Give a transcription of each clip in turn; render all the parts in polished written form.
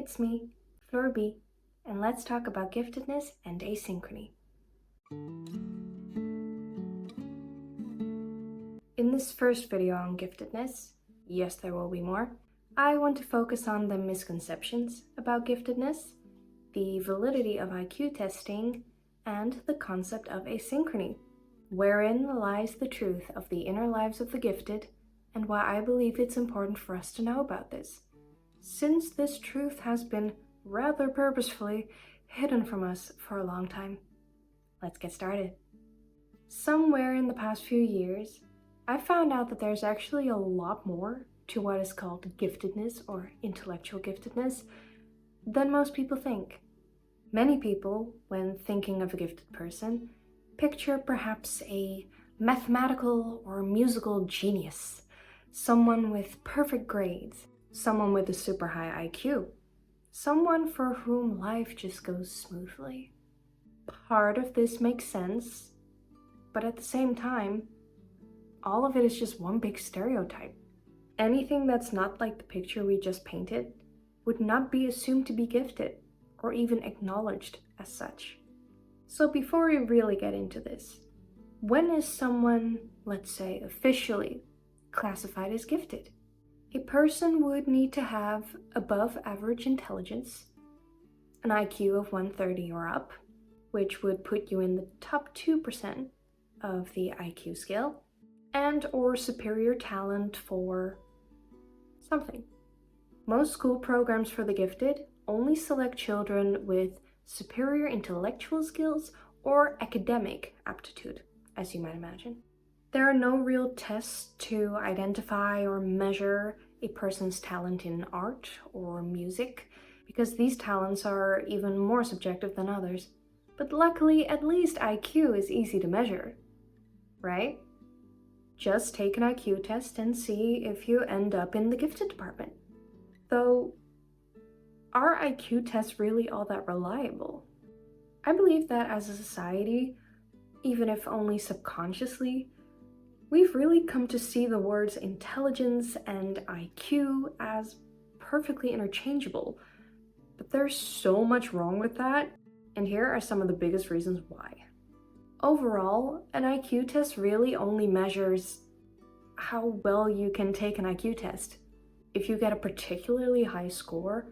It's me, Flora B, and let's talk about giftedness and asynchrony. In this first video on giftedness, yes there will be more, I want to focus on the misconceptions about giftedness, the validity of IQ testing, and the concept of asynchrony, wherein lies the truth of the inner lives of the gifted, and why I believe it's important for us to know about this, since this truth has been rather purposefully hidden from us for a long time. Let's get started. Somewhere in the past few years, I found out that there's actually a lot more to what is called giftedness or intellectual giftedness than most people think. Many people, when thinking of a gifted person, picture perhaps a mathematical or musical genius, someone with perfect grades, someone with a super high IQ, someone for whom life just goes smoothly. Part of this makes sense, but at the same time, all of it is just one big stereotype. Anything that's not like the picture we just painted would not be assumed to be gifted or even acknowledged as such. So before we really get into this, when is someone, let's say, officially classified as gifted? A person would need to have above average intelligence, an IQ of 130 or up, which would put you in the top 2% of the IQ scale, and or superior talent for something. Most school programs for the gifted only select children with superior intellectual skills or academic aptitude, as you might imagine. There are no real tests to identify or measure a person's talent in art or music, because these talents are even more subjective than others. But luckily, at least IQ is easy to measure, right? Just take an IQ test and see if you end up in the gifted department. Though, are IQ tests really all that reliable? I believe that as a society, even if only subconsciously, we've really come to see the words intelligence and IQ as perfectly interchangeable. But there's so much wrong with that, and here are some of the biggest reasons why. Overall, an IQ test really only measures how well you can take an IQ test. If you get a particularly high score,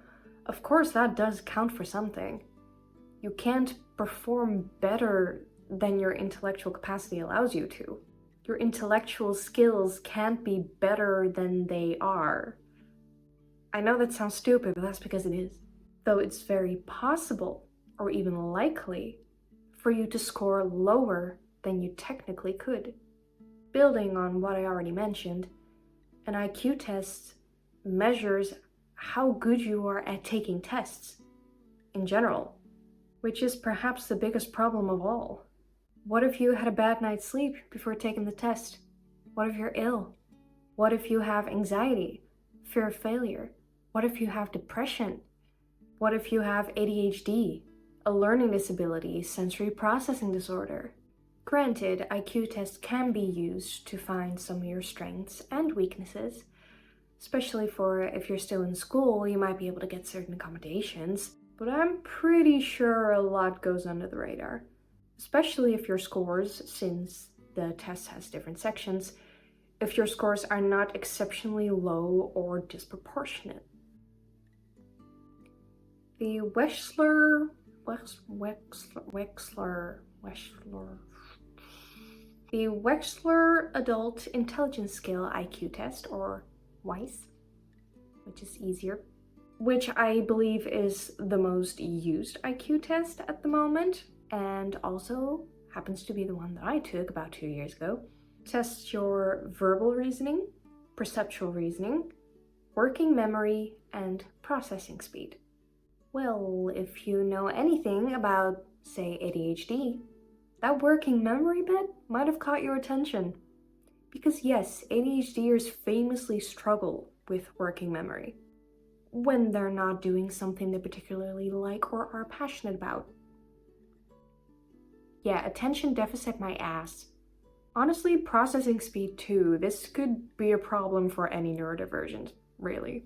of course that does count for something. You can't perform better than your intellectual capacity allows you to. Your intellectual skills can't be better than they are. I know that sounds stupid, but that's because it is. Though it's very possible, or even likely, for you to score lower than you technically could. Building on what I already mentioned, an IQ test measures how good you are at taking tests in general, which is perhaps the biggest problem of all. What if you had a bad night's sleep before taking the test? What if you're ill? What if you have anxiety, fear of failure? What if you have depression? What if you have ADHD, a learning disability, sensory processing disorder? Granted, IQ tests can be used to find some of your strengths and weaknesses, especially for if you're still in school, you might be able to get certain accommodations, but I'm pretty sure a lot goes under the radar. Especially if your scores, since the test has different sections, if your scores are not exceptionally low or disproportionate. The Wechsler Adult Intelligence Scale IQ test, or WISE, which is easier, which I believe is the most used IQ test at the moment, and also happens to be the one that I took about 2 years ago, tests your verbal reasoning, perceptual reasoning, working memory, and processing speed. Well, if you know anything about, say, ADHD, that working memory bit might have caught your attention. Because yes, ADHDers famously struggle with working memory when they're not doing something they particularly like or are passionate about. Yeah, attention deficit my ass. Honestly, processing speed too. This could be a problem for any neurodivergent, really.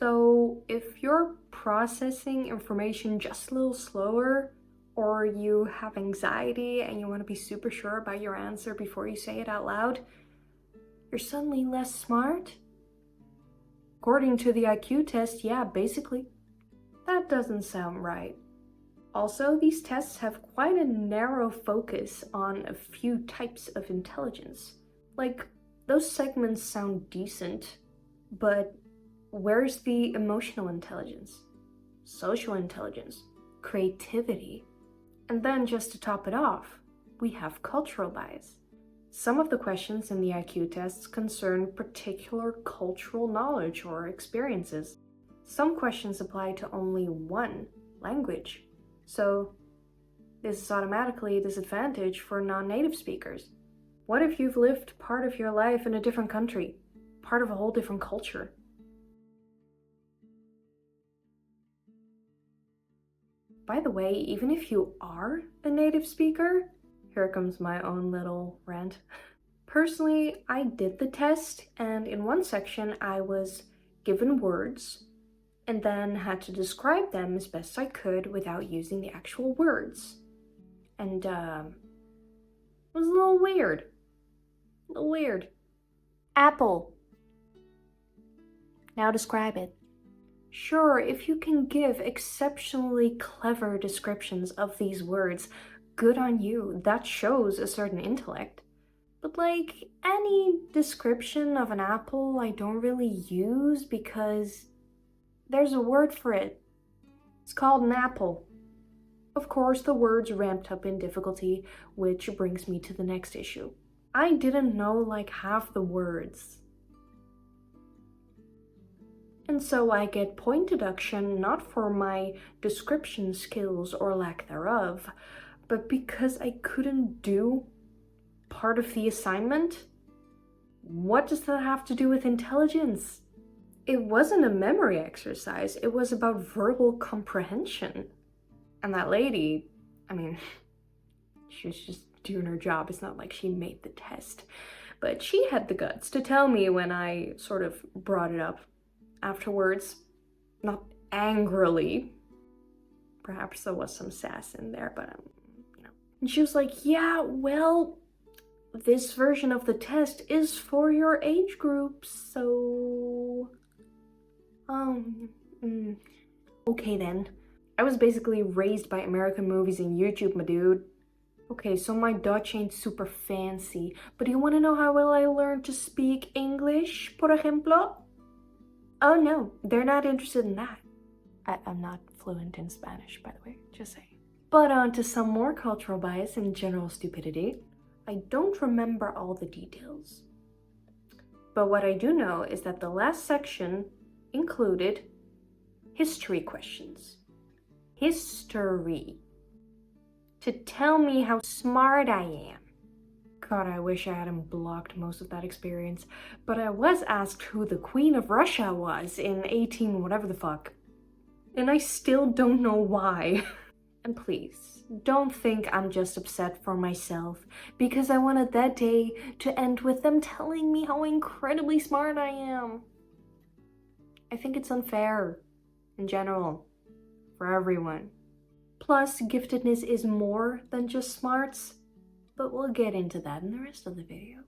So if you're processing information just a little slower, or you have anxiety and you want to be super sure about your answer before you say it out loud, you're suddenly less smart? According to the IQ test, yeah, basically. That doesn't sound right. Also, these tests have quite a narrow focus on a few types of intelligence. Like, those segments sound decent, but where's the emotional intelligence, social intelligence, creativity? And then just to top it off, we have cultural bias. Some of the questions in the IQ tests concern particular cultural knowledge or experiences. Some questions apply to only one language, so this is automatically a disadvantage for non-native speakers. What if you've lived part of your life in a different country, part of a whole different culture? By the way, even if you are a native speaker, here comes my own little rant. Personally, I did the test, and in one section I was given words and then had to describe them as best I could without using the actual words. And it was a little weird. Apple. Now describe it. Sure, if you can give exceptionally clever descriptions of these words, good on you, that shows a certain intellect. But like, any description of an apple I don't really use because there's a word for it. It's called an apple. Of course, the words ramped up in difficulty, which brings me to the next issue. I didn't know like half the words. And so I get point deduction not for my description skills or lack thereof, but because I couldn't do part of the assignment? What does that have to do with intelligence? It wasn't a memory exercise, it was about verbal comprehension. And that lady, she was just doing her job. It's not like she made the test. But she had the guts to tell me when I sort of brought it up afterwards, not angrily. Perhaps there was some sass in there, but And she was like, yeah, well, this version of the test is for your age group, so... Okay then. I was basically raised by American movies and YouTube, my dude. Okay, so my Dutch ain't super fancy, but do you want to know how well I learned to speak English, por ejemplo? Oh no, they're not interested in that. I'm not fluent in Spanish, by the way, just saying. But on to some more cultural bias and general stupidity. I don't remember all the details. But what I do know is that the last section included history questions. History. To tell me how smart I am. God, I wish I hadn't blocked most of that experience, but I was asked who the Queen of Russia was in 18 whatever the fuck. And I still don't know why. And please, don't think I'm just upset for myself, because I wanted that day to end with them telling me how incredibly smart I am. I think it's unfair, in general, for everyone. Plus, giftedness is more than just smarts, but we'll get into that in the rest of the video.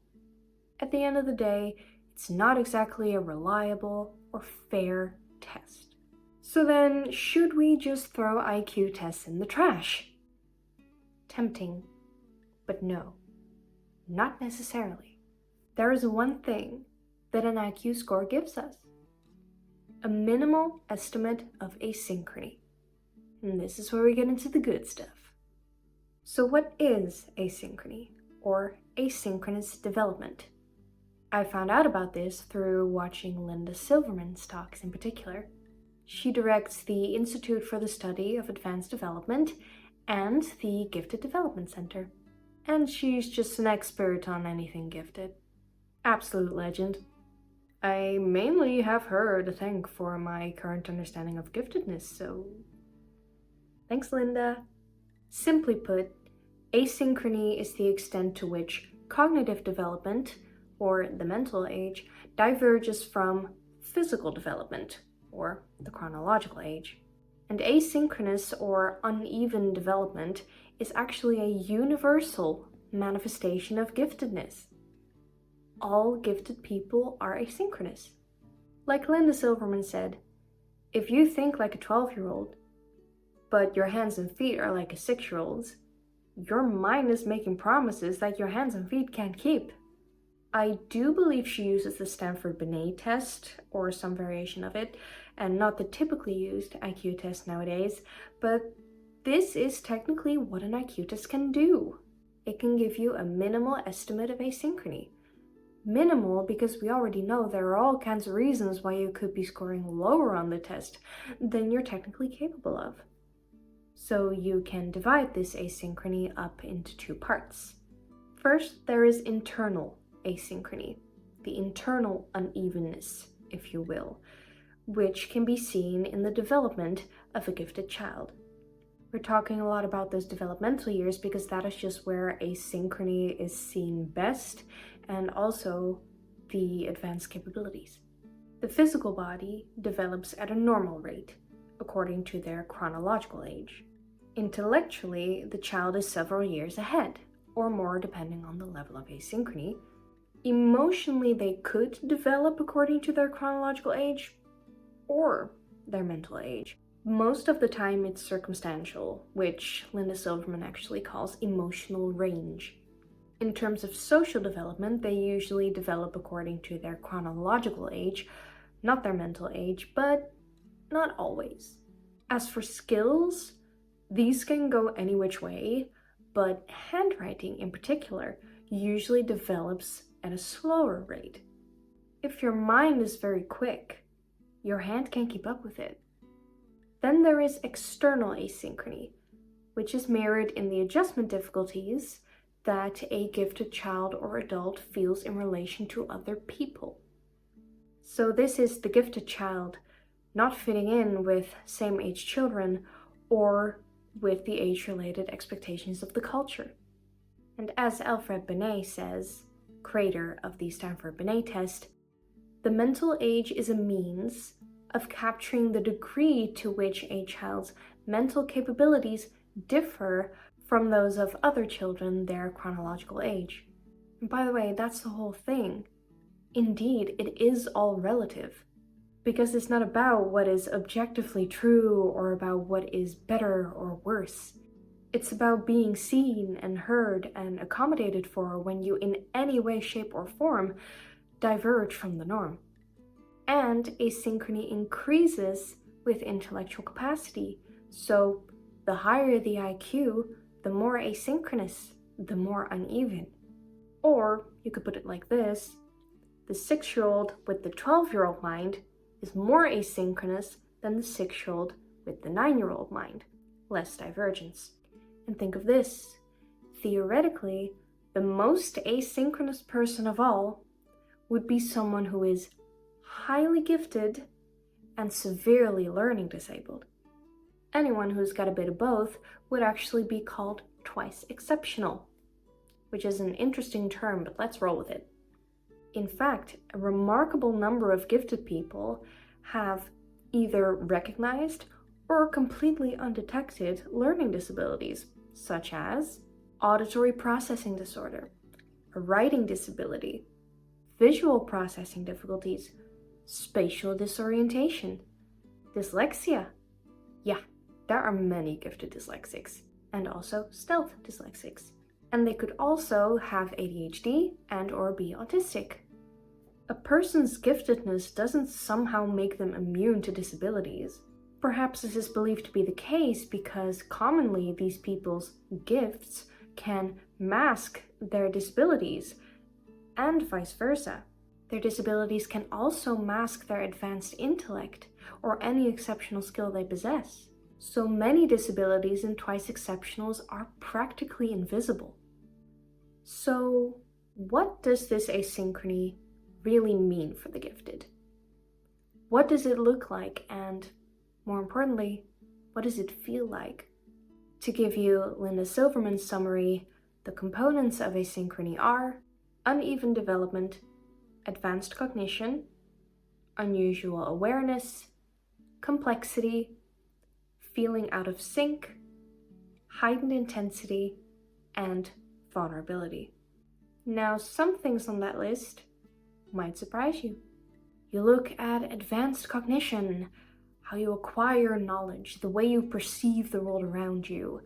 At the end of the day, it's not exactly a reliable or fair test. So then, should we just throw IQ tests in the trash? Tempting, but no, not necessarily. There is one thing that an IQ score gives us: a minimal estimate of asynchrony. And this is where we get into the good stuff. So what is asynchrony, or asynchronous development? I found out about this through watching Linda Silverman's talks in particular. She directs the Institute for the Study of Advanced Development and the Gifted Development Center. And she's just an expert on anything gifted. Absolute legend. I mainly have her to thank for my current understanding of giftedness, so thanks, Linda. Simply put, asynchrony is the extent to which cognitive development, or the mental age, diverges from physical development, or the chronological age. And asynchronous or uneven development is actually a universal manifestation of giftedness. All gifted people are asynchronous. Like Linda Silverman said, if you think like a 12-year-old, but your hands and feet are like a 6-year-old's, your mind is making promises that your hands and feet can't keep. I do believe she uses the Stanford-Binet test, or some variation of it, and not the typically used IQ test nowadays, but this is technically what an IQ test can do. It can give you a minimal estimate of asynchrony. Minimal because we already know there are all kinds of reasons why you could be scoring lower on the test than you're technically capable of. So you can divide this asynchrony up into two parts. First, there is internal asynchrony, the internal unevenness, if you will, which can be seen in the development of a gifted child. We're talking a lot about those developmental years because that is just where asynchrony is seen best, and also the advanced capabilities. The physical body develops at a normal rate, according to their chronological age. Intellectually, the child is several years ahead, or more depending on the level of asynchrony. Emotionally, they could develop according to their chronological age, or their mental age. Most of the time it's circumstantial, which Linda Silverman actually calls emotional range. In terms of social development, they usually develop according to their chronological age, not their mental age, but not always. As for skills, these can go any which way, but handwriting in particular usually develops at a slower rate. If your mind is very quick, your hand can't keep up with it. Then there is external asynchrony, which is mirrored in the adjustment difficulties that a gifted child or adult feels in relation to other people. So this is the gifted child not fitting in with same-age children or with the age-related expectations of the culture. And as Alfred Binet says, creator of the Stanford-Binet test, the mental age is a means of capturing the degree to which a child's mental capabilities differ from those of other children their chronological age. And by the way, that's the whole thing. Indeed, it is all relative, because it's not about what is objectively true or about what is better or worse. It's about being seen and heard and accommodated for when you in any way, shape, or form diverge from the norm. And asynchrony increases with intellectual capacity, so the higher the IQ, the more asynchronous, the more uneven. Or you could put it like this: the 6-year-old with the 12-year-old mind is more asynchronous than the 6-year-old with the 9-year-old mind. Less divergence. And think of this: theoretically, the most asynchronous person of all would be someone who is highly gifted and severely learning disabled. Anyone who's got a bit of both would actually be called twice exceptional, which is an interesting term, but let's roll with it. In fact, a remarkable number of gifted people have either recognized or completely undetected learning disabilities, such as auditory processing disorder, a writing disability, visual processing difficulties, spatial disorientation, dyslexia. Yeah, there are many gifted dyslexics, and also stealth dyslexics. And they could also have ADHD and/or be autistic. A person's giftedness doesn't somehow make them immune to disabilities. Perhaps this is believed to be the case because commonly these people's gifts can mask their disabilities, and vice versa. Their disabilities can also mask their advanced intellect or any exceptional skill they possess. So many disabilities in twice exceptionals are practically invisible. So what does this asynchrony really mean for the gifted? What does it look like, and more importantly, what does it feel like? To give you Linda Silverman's summary, the components of asynchrony are uneven development, advanced cognition, unusual awareness, complexity, feeling out of sync, heightened intensity, and vulnerability. Now, some things on that list might surprise you. You look at advanced cognition, how you acquire knowledge, the way you perceive the world around you,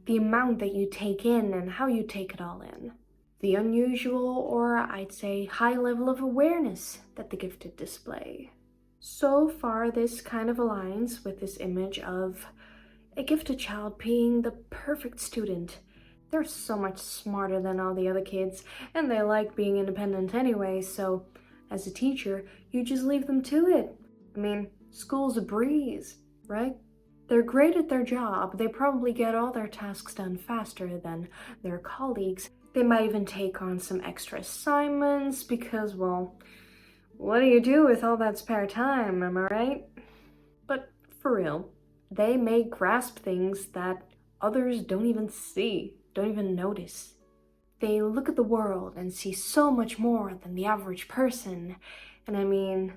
the amount that you take in and how you take it all in. The unusual, or I'd say high level of awareness that the gifted display. So far, this kind of aligns with this image of a gifted child being the perfect student. They're so much smarter than all the other kids, and they like being independent anyway, so as a teacher, you just leave them to it. I mean, school's a breeze, right? They're great at their job. They probably get all their tasks done faster than their colleagues. They might even take on some extra assignments because, well, what do you do with all that spare time, am I right? But for real, they may grasp things that others don't even see, don't even notice. They look at the world and see so much more than the average person. And I mean,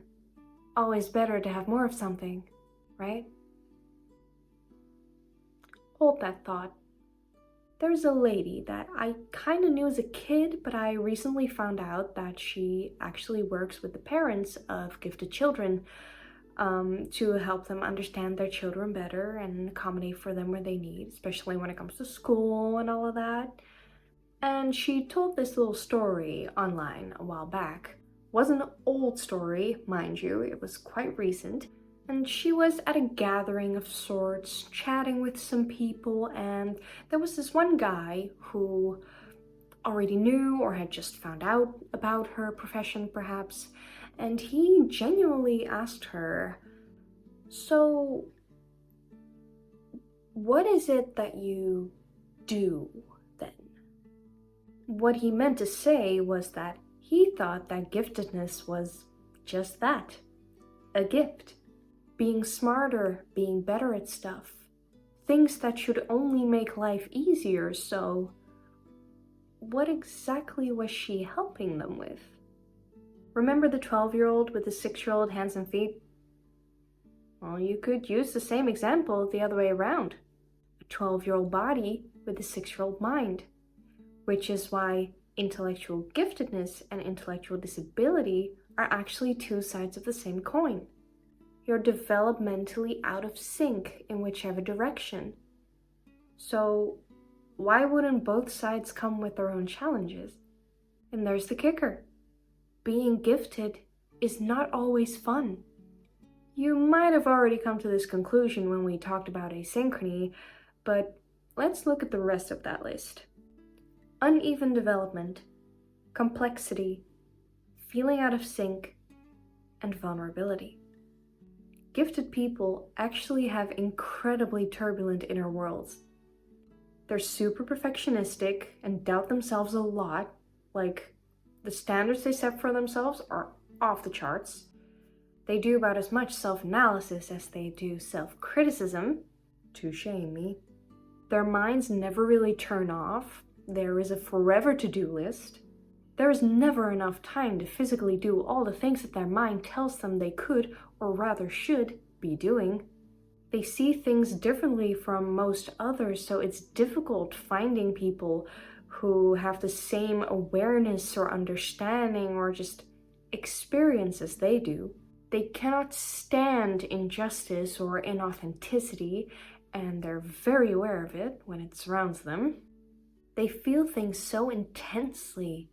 always better to have more of something, right? Hold that thought. There's a lady that I kind of knew as a kid, but I recently found out that she actually works with the parents of gifted children to help them understand their children better and accommodate for them where they need, especially when it comes to school and all of that. And she told this little story online a while back. Wasn't an old story, mind you, it was quite recent. And she was at a gathering of sorts, chatting with some people, and there was this one guy who already knew or had just found out about her profession, perhaps, and he genuinely asked her, "So, what is it that you do, then?" What he meant to say was that he thought that giftedness was just that, a gift. Being smarter, being better at stuff. Things that should only make life easier, so what exactly was she helping them with? Remember the 12-year-old with the 6-year-old hands and feet? Well, you could use the same example the other way around. A 12-year-old body with a 6-year-old mind. Which is why intellectual giftedness and intellectual disability are actually two sides of the same coin. You're developmentally out of sync in whichever direction. So why wouldn't both sides come with their own challenges? And there's the kicker. Being gifted is not always fun. You might have already come to this conclusion when we talked about asynchrony, but let's look at the rest of that list. Uneven development, complexity, feeling out of sync, and vulnerability. Gifted people actually have incredibly turbulent inner worlds. They're super perfectionistic and doubt themselves a lot, like the standards they set for themselves are off the charts. They do about as much self-analysis as they do self-criticism. Touche me. Their minds never really turn off. There is a forever to-do list. There is never enough time to physically do all the things that their mind tells them they could, or rather should, be doing. They see things differently from most others, so it's difficult finding people who have the same awareness or understanding or just experience as they do. They cannot stand injustice or inauthenticity, and they're very aware of it when it surrounds them. They feel things so intensely,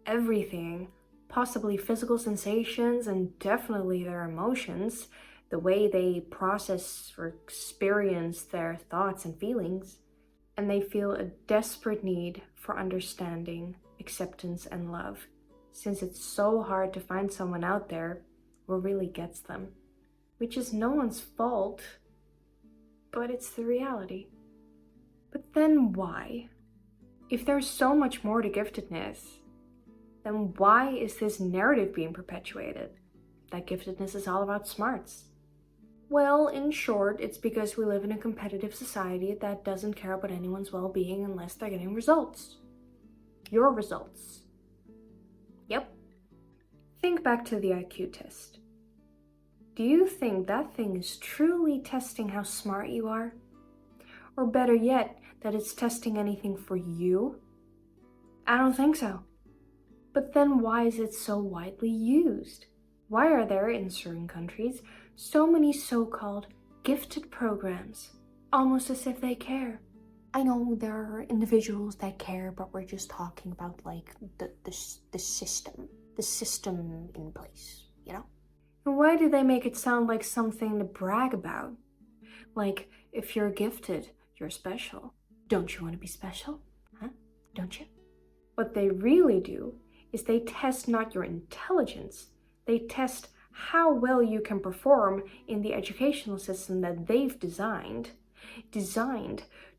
everything, possibly physical sensations and definitely their emotions, the way they process or experience their thoughts and feelings. And they feel a desperate need for understanding, acceptance, and love, since it's so hard to find someone out there who really gets them. Which is no one's fault, but it's the reality. But then why? If there's so much more to giftedness, then why is this narrative being perpetuated? That giftedness is all about smarts. Well, in short, it's because we live in a competitive society that doesn't care about anyone's well-being unless they're getting results. Your results. Yep. Think back to the IQ test. Do you think that thing is truly testing how smart you are? Or better yet, that it's testing anything for you? I don't think so. But then why is it so widely used? Why are there, in certain countries, so many so-called gifted programs? Almost as if they care. I know there are individuals that care, but we're just talking about like the system in place, you know? And why do they make it sound like something to brag about? Like, if you're gifted, you're special. Don't you want to be special? Huh? Don't you? What they really do is they test not your intelligence, they test how well you can perform in the educational system that they've designed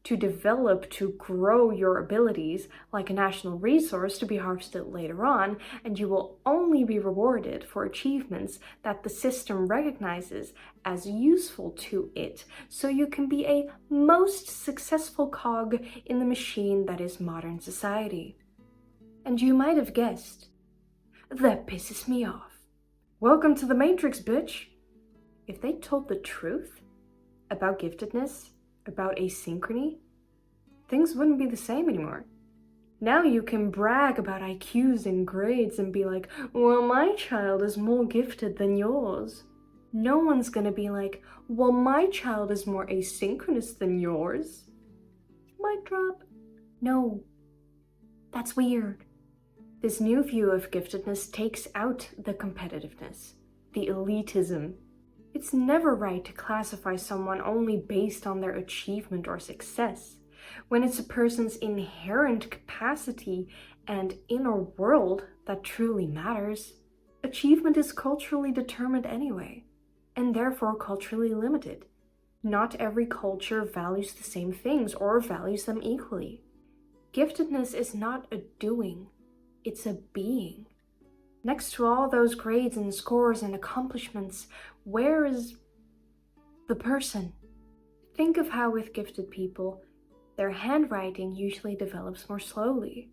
to develop, to grow your abilities like a national resource to be harvested later on, and you will only be rewarded for achievements that the system recognizes as useful to it, so you can be a most successful cog in the machine that is modern society. And you might have guessed, that pisses me off. Welcome to the Matrix, bitch! If they told the truth about giftedness, about asynchrony, things wouldn't be the same anymore. Now you can brag about IQs and grades and be like, well, my child is more gifted than yours. No one's gonna be like, well, my child is more asynchronous than yours. Mic drop. No, that's weird. This new view of giftedness takes out the competitiveness, the elitism. It's never right to classify someone only based on their achievement or success, when it's a person's inherent capacity and inner world that truly matters. Achievement is culturally determined anyway, and therefore culturally limited. Not every culture values the same things or values them equally. Giftedness is not a doing, it's a being. Next to all those grades and scores and accomplishments, where is the person? Think of how with gifted people, their handwriting usually develops more slowly.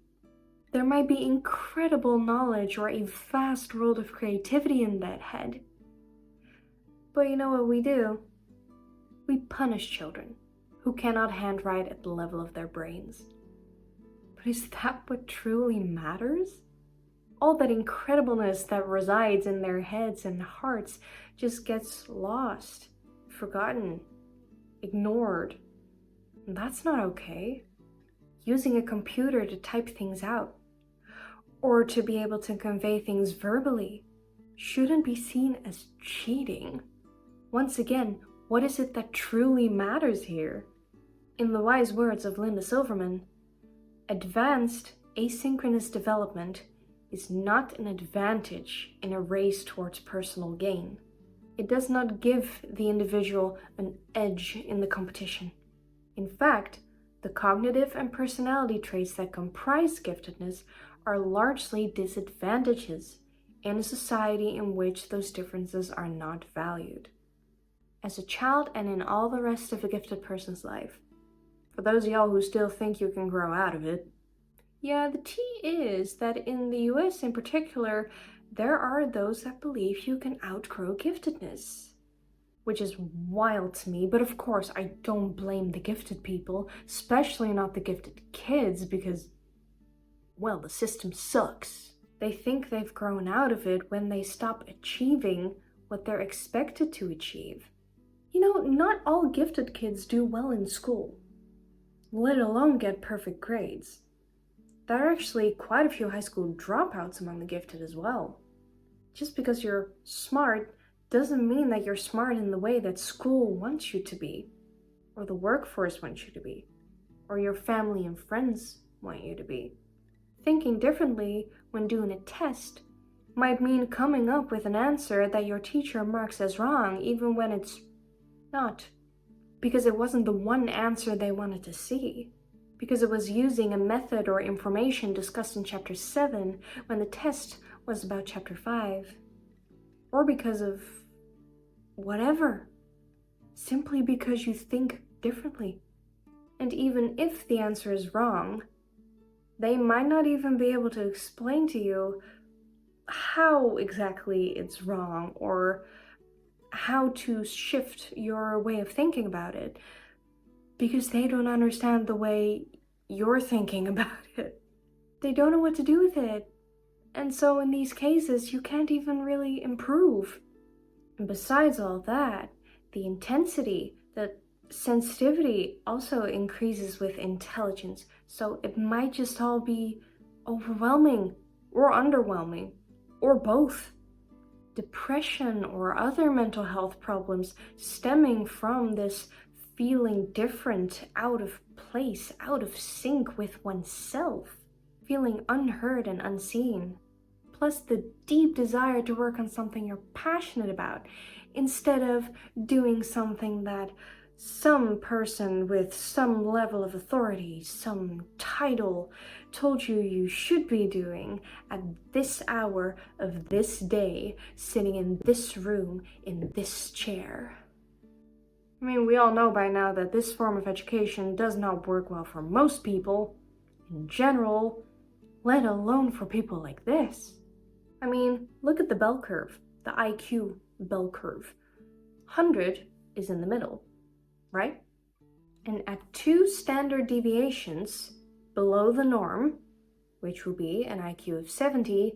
There might be incredible knowledge or a vast world of creativity in that head. But you know what we do? We punish children who cannot handwrite at the level of their brains. But is that what truly matters? All that incredibleness that resides in their heads and hearts just gets lost, forgotten, ignored. And that's not okay. Using a computer to type things out, or to be able to convey things verbally, shouldn't be seen as cheating. Once again, what is it that truly matters here? In the wise words of Linda Silverman, advanced asynchronous development is not an advantage in a race towards personal gain. It does not give the individual an edge in the competition. In fact, the cognitive and personality traits that comprise giftedness are largely disadvantages in a society in which those differences are not valued. As a child and in all the rest of a gifted person's life, for those of y'all who still think you can grow out of it, yeah, the tea is that in the US in particular, there are those that believe you can outgrow giftedness. Which is wild to me, but of course I don't blame the gifted people, especially not the gifted kids, because, well, the system sucks. They think they've grown out of it when they stop achieving what they're expected to achieve. You know, not all gifted kids do well in school, let alone get perfect grades. There are actually quite a few high school dropouts among the gifted as well. Just because you're smart doesn't mean that you're smart in the way that school wants you to be, or the workforce wants you to be, or your family and friends want you to be. Thinking differently when doing a test might mean coming up with an answer that your teacher marks as wrong even when it's not, because it wasn't the one answer they wanted to see, because it was using a method or information discussed in Chapter 7 when the test was about Chapter 5, or because of whatever, simply because you think differently. And even if the answer is wrong, they might not even be able to explain to you how exactly it's wrong, or how to shift your way of thinking about it, because they don't understand the way you're thinking about it. They don't know what to do with it. And so in these cases, you can't even really improve. And besides all that, the intensity, the sensitivity also increases with intelligence. So it might just all be overwhelming or underwhelming, or both. Depression or other mental health problems stemming from this feeling different, out of place, out of sync with oneself, feeling unheard and unseen, plus the deep desire to work on something you're passionate about, instead of doing something that some person with some level of authority, some title, told you you should be doing at this hour of this day, sitting in this room, in this chair. I mean, we all know by now that this form of education does not work well for most people, in general, let alone for people like this. I mean, look at the bell curve, the IQ bell curve. 100 is in the middle, right? And at 2 standard deviations below the norm, which will be an IQ of 70,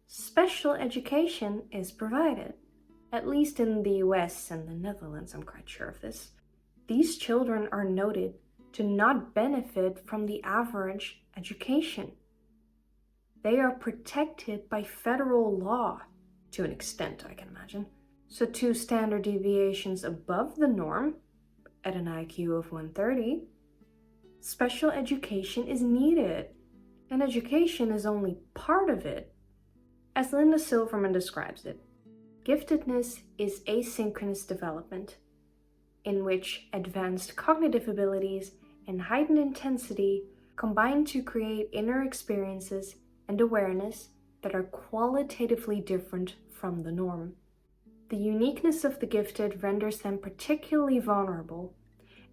special education is provided. At least in the US and the Netherlands, I'm quite sure of this. These children are noted to not benefit from the average education. They are protected by federal law, to an extent, I can imagine. So 2 standard deviations above the norm, at an IQ of 130, special education is needed, and education is only part of it. As Linda Silverman describes it, giftedness is asynchronous development, in which advanced cognitive abilities and heightened intensity combine to create inner experiences and awareness that are qualitatively different from the norm. The uniqueness of the gifted renders them particularly vulnerable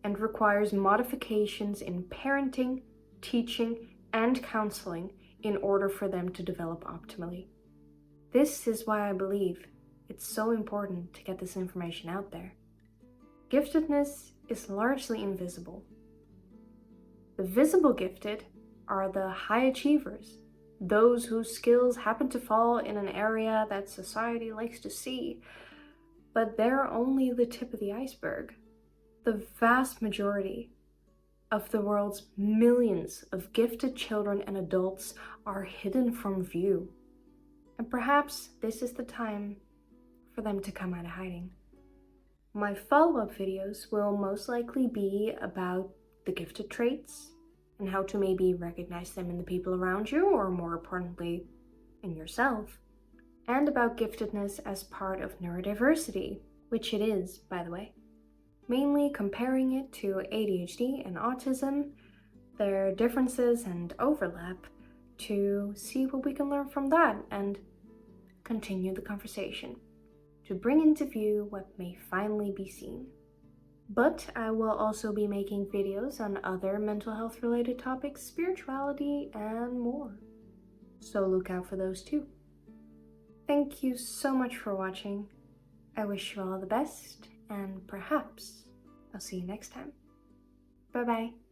and requires modifications in parenting, teaching, and counseling in order for them to develop optimally. This is why I believe it's so important to get this information out there. Giftedness is largely invisible. The visible gifted are the high achievers, those whose skills happen to fall in an area that society likes to see, but they're only the tip of the iceberg. The vast majority of the world's millions of gifted children and adults are hidden from view. And perhaps this is the time for them to come out of hiding. My follow-up videos will most likely be about the gifted traits and how to maybe recognize them in the people around you, or more importantly, in yourself, and about giftedness as part of neurodiversity, which it is, by the way. Mainly comparing it to ADHD and autism, their differences and overlap, to see what we can learn from that and continue the conversation, to bring into view what may finally be seen. But I will also be making videos on other mental health related topics, spirituality, and more. So look out for those too. Thank you so much for watching. I wish you all the best, and perhaps I'll see you next time. Bye bye.